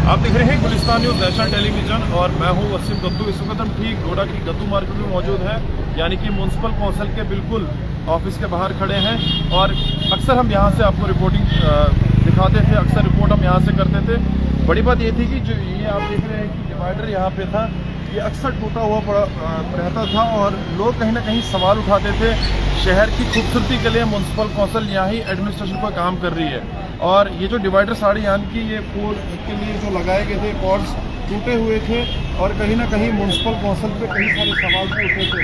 आप देख रहे हैं गुलिस्तान न्यूज़ नेशनल टेलीविजन और मैं हूं वसीम गद्दू। इस वक्त हम ठीक डोडा की गद्दू मार्केट में मौजूद हैं, यानी कि म्यूनसिपल कौंसिल के बिल्कुल ऑफिस के बाहर खड़े हैं। और अक्सर हम यहां से आपको रिपोर्टिंग दिखाते थे, अक्सर रिपोर्ट हम यहां से करते थे। बड़ी बात ये थी कि जो ये आप देख रहे हैं कि डिवाइडर यहाँ पे था, ये अक्सर टूटा हुआ रहता था और लोग कहीं ना कहीं सवाल उठाते थे। शहर की खूबसूरती के लिए म्यूनसिपल कौंसिल यहाँ ही एडमिनिस्ट्रेशन पर काम कर रही है और ये जो डिवाइडर साड़ी यानी कि ये पोल के लिए जो लगाए गए थे कॉर्ड्स टूटे हुए थे और कहीं ना कहीं म्यूनसिपल कौंसिल पे कई सारे सवाल भी उठे थे।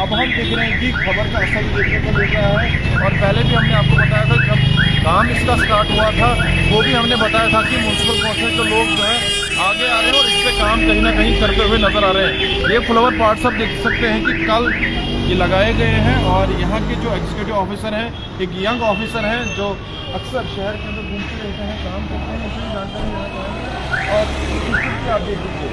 अब हम देख रहे हैं कि खबर का असर देखने को मिल रहा है और पहले भी हमने आपको बताया था जब काम इसका स्टार्ट हुआ था वो भी हमने बताया था कि म्यूनसिपल कौंसिल के लोग जो है आगे आ रहे हैं और इस पर काम कहीं ना कहीं करते हुए नजर आ रहे हैं। ये फ्लावर पार्ट्स आप देख सकते हैं कि कल ये लगाए गए हैं और यहाँ के जो एग्जीक्यूटिव ऑफिसर हैं, एक यंग ऑफिसर हैं जो अक्सर शहर के अंदर घूमते रहते हैं, काम करते हैं, इसी जानकारी यहाँ और खूबसूरती आप देख लीजिए।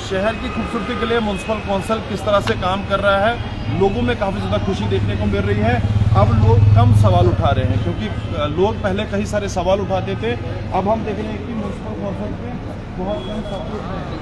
शहर की खूबसूरती के लिए म्यूनसिपल कौंसिल किस तरह से काम कर रहा है, लोगों में काफ़ी ज़्यादा खुशी देखने को मिल रही है। अब लोग कम सवाल उठा रहे हैं क्योंकि लोग पहले कई सारे सवाल उठाते थे। अब हम देख रहे हैं कि म्यूनसिपल कौंसिल पे बहुत कम सवाल उठ रहे हैं।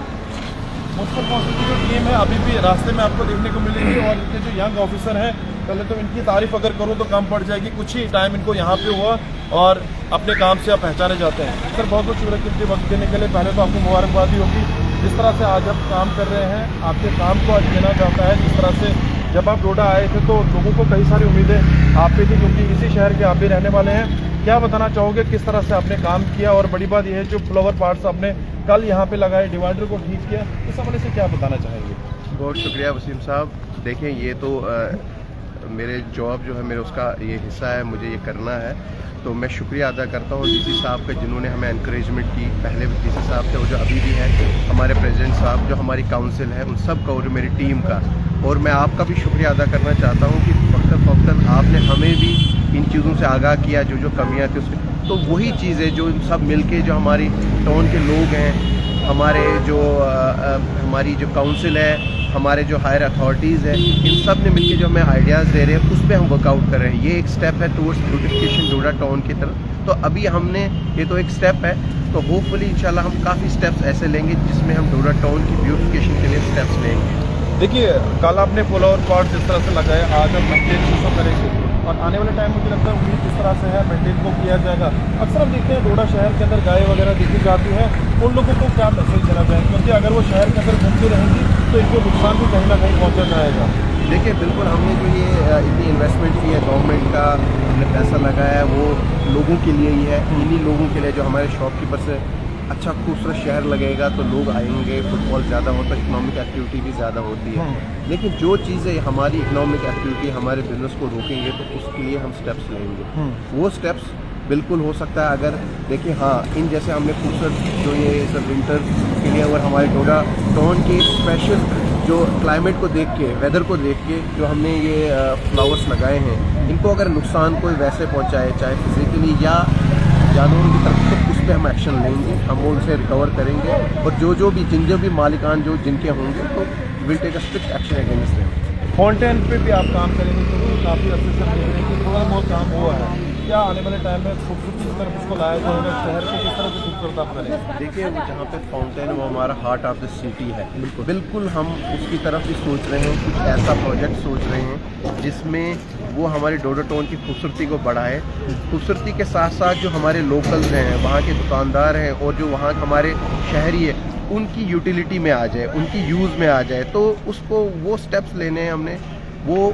म्यूनसिपल कौंसिल की जो टीम है अभी भी रास्ते में आपको देखने को मिलेगी और इनके जो यंग ऑफिसर हैं, पहले तो इनकी तारीफ अगर करूँ तो कम पड़ जाएगी। कुछ ही टाइम इनको यहाँ पे हुआ और अपने काम से आप पहचाने जाते हैं। सर बहुत बहुत शुक्रिया कीमती वक्त देने के लिए। पहले तो आपको मुबारकबादी होगी जिस तरह से आज आप काम कर रहे हैं, आपके काम को आज देना चाहता है। जिस तरह से जब आप डोडा आए थे तो लोगों को कई सारी उम्मीदें आप पे थी क्योंकि इसी शहर के आप भी रहने वाले हैं। क्या बताना चाहोगे किस तरह से आपने काम किया और बड़ी बात यह है जो फ्लावर पार्ट्स आपने कल यहाँ पे लगाए, डिवाइडर को ठीक किया, इस हवाले से क्या बताना चाहेंगे? बहुत शुक्रिया वसीम साहब। देखें ये तो मेरे जॉब जो है मेरे उसका ये हिस्सा है, मुझे ये करना है, तो मैं शुक्रिया अदा करता हूँ डीसी साहब का जिन्होंने हमें एनकरेजमेंट की। पहले डीसी साहब थे वो जो अभी भी हैं, हमारे प्रेसिडेंट साहब जो हमारी काउंसिल है, उन सब का और मेरी टीम का। और मैं आपका भी शुक्रिया अदा करना चाहता हूँ कि वक्तन आपने हमें भी इन चीज़ों से आगाह किया, जो जो कमियाँ थी उसमें। तो वही चीज़ है जो सब मिलके जो हमारी टाउन के लोग हैं, हमारे जो हमारी जो काउंसिल है, हमारे जो हायर अथॉरिटीज़ है, इन सब ने मिलकर जो हमें आइडियाज़ दे रहे हैं उस पर हम वर्कआउट कर रहे हैं। ये एक स्टेप है टूवर्ड्स ब्यूटिफिकेशन डोडा टाउन की तरफ। तो अभी हमने ये तो एक स्टेप है, तो होपफुली इंशाल्लाह हम काफ़ी स्टेप्स ऐसे लेंगे जिसमें हम डोडा टाउन की ब्यूटिफिकेशन के लिए स्टेप्स लेंगे। देखिए कल आपने फ्लावर पॉट जिस तरह से लगाया, आज हम मेंटेन चीज़ों करेंगे और आने वाले टाइम मुझे लगता है उम्मीद जिस तरह से है मेंटेन को किया जाएगा। अक्सर हम देखते हैं डोडा शहर के अंदर गाय वगैरह देखी जाती है, उन लोगों को क्या मैसेज देना चाहिए क्योंकि अगर वो शहर के अंदर घूमती रहेंगी तो इनको नुकसान भी कहीं ना कहीं पहुँचा जाएगा। देखिए बिल्कुल हमने जो ये इतनी इन्वेस्टमेंट की है, गवर्नमेंट का हमने पैसा लगाया है, वो लोगों के लिए ही है। इन्हीं लोगों के लिए जो हमारे शॉपकीपर से अच्छा खूबसूरत शहर लगेगा तो लोग आएंगे, फुटफॉल ज़्यादा होता है, इकोनॉमिक एक्टिविटी भी ज़्यादा होती है। लेकिन जो चीज़ें हमारी इकोनॉमिक एक्टिविटी हमारे बिजनेस को रोकेंगे तो उसके लिए हम स्टेप्स लेंगे। वो स्टेप्स बिल्कुल हो सकता है अगर देखिए हाँ इन जैसे हमने खूबसूरत जो ये सब विंटर के लिए और हमारे डोडा टाउन के स्पेशल जो क्लाइमेट को देख के, वेदर को देख के जो हमने ये फ्लावर्स लगाए हैं, इनको अगर नुकसान कोई वैसे पहुँचाए चाहे फिजिकली या जानवरों की तरफ, तो उस पर हम एक्शन लेंगे, हम वो उनसे रिकवर करेंगे और जो भी जिन भी मालिकान जो जिनके होंगे तो will take a strict action against them. Fountain पे भी आप काम करेंगे क्योंकि काफ़ी अच्छे से देख रहे हैं कि थोड़ा बहुत काम हुआ है। क्या आने वाले टाइम में खूबसूरती की तरफ उसको लाया जाएगा, शहर को किस तरह से खूबसूरत आप करेंगे? देखिए वो जहाँ पे फाउंटेन है वो हमारा हार्ट ऑफ द सिटी है। बिल्कुल हम उसकी तरफ भी सोच रहे हैं, कुछ ऐसा प्रोजेक्ट सोच रहे हैं जिसमें वो हमारे डोडा टाउन की खूबसूरती को बढ़ाए। खूबसूरती के साथ साथ जो हमारे लोकल्स हैं, वहाँ के दुकानदार हैं और जो वहाँ हमारे शहरी है, उनकी यूटिलिटी में आ जाए, उनकी यूज़ में आ जाए। तो उसको वो स्टेप्स लेने हैं हमने, वो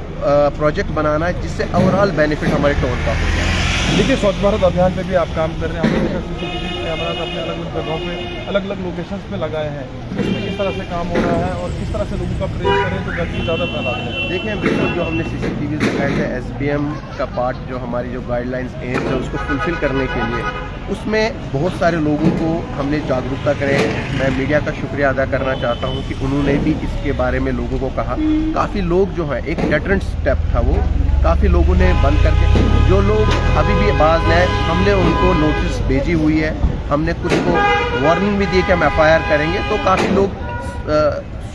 प्रोजेक्ट बनाना है जिससे ओवरऑल बेनिफिट हमारे टाउन का हो जाए। देखिए स्वच्छ भारत अभियान पे भी आप काम कर रहे हैं, हमने देखा CCTV कैमराज अपने अलग अलग जगहों पे अलग अलग लोकेशंस पे लगाए हैं, इसमें किस तरह से काम हो रहा है और किस तरह से लोगों का प्रेम करें तो गंदगी ज़्यादा फैलाते हैं? देखिए बिल्कुल जो हमने CCTV लगाए थे, SBM का पार्ट जो हमारी जो गाइडलाइंस एम्स है उसको फुलफिल करने के लिए, उसमें बहुत सारे लोगों को हमने जागरूकता करें। मैं मीडिया का शुक्रिया अदा करना चाहता हूँ कि उन्होंने भी इसके बारे में लोगों को कहा। काफ़ी लोग जो हैं, एक डेटरेंट स्टेप था वो, काफ़ी लोगों ने बंद करके, जो लोग अभी भी बाज हैं हमने उनको नोटिस भेजी हुई है, हमने कुछ को वार्निंग भी दी कि हम FIR करेंगे, तो काफ़ी लोग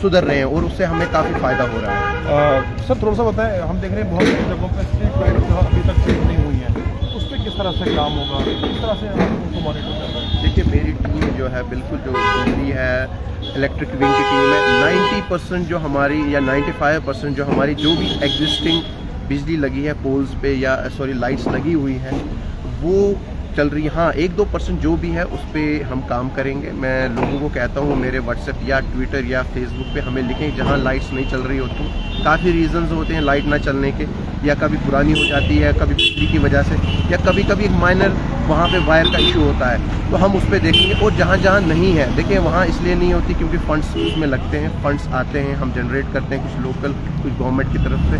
सुधर रहे हैं और उससे हमें काफ़ी फ़ायदा हो रहा है। सर थोड़ा सा बताएं, हम देख रहे हैं बहुत सारी जगहों पर स्ट्रीट लाइट जो अभी तक नहीं हुई है, उस पर किस तरह से काम होगा, किस तरह से हम उनको मॉनिटर कर रहे हैं? देखिए मेरी टीम जो है बिल्कुल जो बिजली है इलेक्ट्रिक विंग की टीम है 90% जो हमारी या 95% जो हमारी जो भी एग्जिस्टिंग बिजली लगी है पोल्स पे या सॉरी लाइट्स लगी हुई हैं वो चल रही है। हाँ 1-2% जो भी है उस पर हम काम करेंगे। मैं लोगों को कहता हूँ मेरे व्हाट्सएप या ट्विटर या फेसबुक पे हमें लिखें जहाँ लाइट्स नहीं चल रही होती। काफ़ी रीजंस होते हैं लाइट ना चलने के, या कभी पुरानी हो जाती है, कभी बिजली की वजह से, या कभी कभी एक माइनर वहाँ पे वायर का इशू होता है, तो हम उस पर देखेंगे। और जहाँ जहाँ नहीं है देखिए वहाँ इसलिए नहीं होती क्योंकि फंड्स उसमें लगते हैं, फंड्स आते हैं, हम जनरेट करते हैं कुछ लोकल कुछ गवर्नमेंट की तरफ से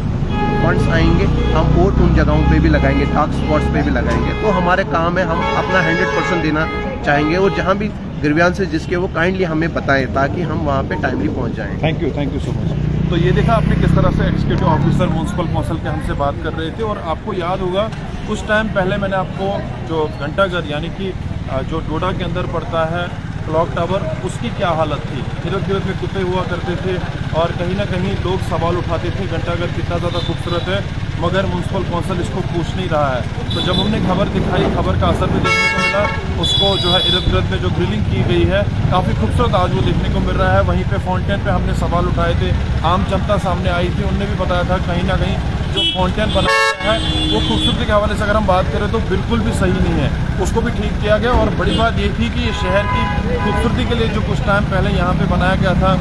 फंड्स आएंगे, हम और उन जगहों पे भी लगाएंगे, डार्क स्पॉट्स पे भी लगाएंगे। तो हमारे काम है, हम अपना 100% देना चाहेंगे और जहाँ भी ग्रीवियंस है जिसके वो काइंडली हमें बताएं ताकि हम वहाँ पे टाइमली पहुँच जाएँ। Thank you so much. तो ये देखा आपने किस तरह से एग्जीक्यूटिव ऑफिसर म्यूनसिपल कौंसिल के हमसे बात कर रहे थे, और आपको याद होगा कुछ टाइम पहले मैंने आपको जो घंटाघर यानी कि जो डोडा के अंदर पड़ता है क्लॉक टावर, उसकी क्या हालत थी। इर्द गिर्द में कुत्ते हुआ करते थे और कहीं ना कहीं लोग सवाल उठाते थे घंटाघर कितना ज़्यादा खूबसूरत है, मगर म्यूनसिपल कौंसिल इसको पूछ नहीं रहा है। तो जब हमने खबर दिखाई, खबर का असर भी देखने को मिला, उसको जो है इर्द गिर्द में जो ग्रिलिंग की गई है काफ़ी खूबसूरत आज वो देखने को मिल रहा है। वहीं पे फाउंटेन पे हमने सवाल उठाए थे, आम जनता सामने आई थी, उनने भी बताया था कहीं ना कहीं जो फाउंटेन बनाया है वो खूबसूरती के हवाले से अगर हम बात करें तो बिल्कुल भी सही नहीं है, उसको भी ठीक किया गया। और बड़ी बात ये थी कि ये शहर की खूबसूरती के लिए जो कुछ टाइम पहले यहाँ पे बनाया गया था,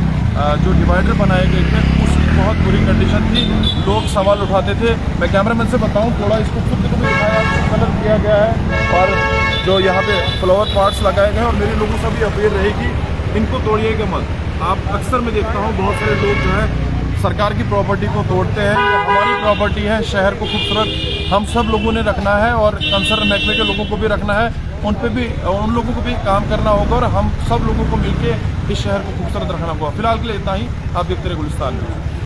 जो डिवाइडर बनाए गए थे उसकी बहुत बुरी कंडीशन थी, लोग सवाल उठाते थे। मैं कैमरामैन से बताऊँ थोड़ा इस खूबसूरती को भी दिखाया, कलर किया गया है और जो यहाँ पे फ्लावर पॉट्स लगाए गए हैं, और मेरे लोगों से भी अपील रहेगी इनको तोड़िएगा मत। आप अक्सर मैं देखता हूँ बहुत सारे लोग जो है सरकार की प्रॉपर्टी को तोड़ते हैं, ये हमारी प्रॉपर्टी है, शहर को खूबसूरत हम सब लोगों ने रखना है और कंसर्न महकमे के लोगों को भी रखना है, उन लोगों को भी काम करना होगा और हम सब लोगों को मिलके इस शहर को खूबसूरत रखना होगा। फिलहाल के लिए इतना ही, आप देखते रहे गुलिस्तान में।